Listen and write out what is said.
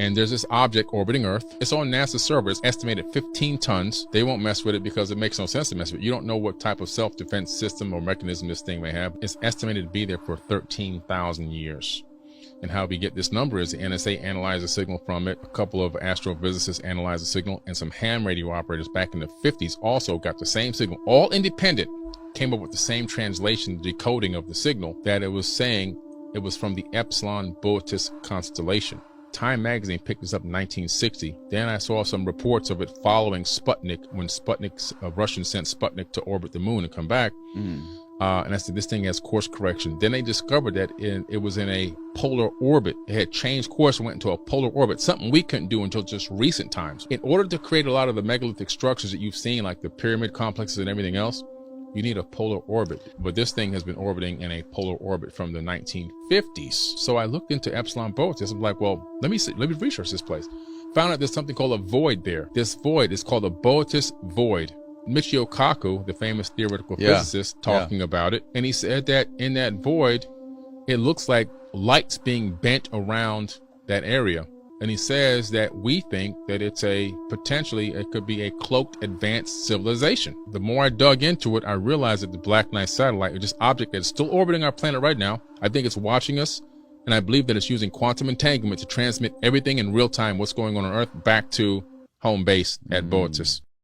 And there's this object orbiting Earth. It's on NASA's server. It's estimated 15 tons. They won't mess with it because it makes no sense to mess with it. You don't know what type of self-defense system or mechanism this thing may have. It's estimated to be there for 13,000 years. And how we get this number is the NSA analyzed the signal from it. A couple of astrophysicists analyzed the signal, and some ham radio operators back in the 50s also got the same signal, all independent, came up with the same translation, decoding of the signal, that it was saying it was from the Epsilon Boötis constellation. Time magazine picked this up in 1960. Then I saw some reports of it following Sputnik, when Russians sent Sputnik to orbit the moon and come back. And I said, this thing has course correction. Then they discovered that it was in a polar orbit. It had changed course and went into a polar orbit, something we couldn't do until just recent times. In order to create a lot of the megalithic structures that you've seen, like the pyramid complexes and everything else, you need a polar orbit. But this thing has been orbiting in a polar orbit from the 1950s. So I looked into Epsilon Boötis. I'm like, well, let me research this place. Found out there's something called a void there. This void is called the Boötis void. Michio Kaku, the famous theoretical physicist, talking about it. And he said that in that void, it looks like light's being bent around that area. And he says that we think that it's potentially it could be a cloaked advanced civilization. The more I dug into it, I realized that the Black Knight satellite, or this object that's still orbiting our planet right now, I think it's watching us. And I believe that it's using quantum entanglement to transmit everything in real time, what's going on Earth, back to home base at Boötis.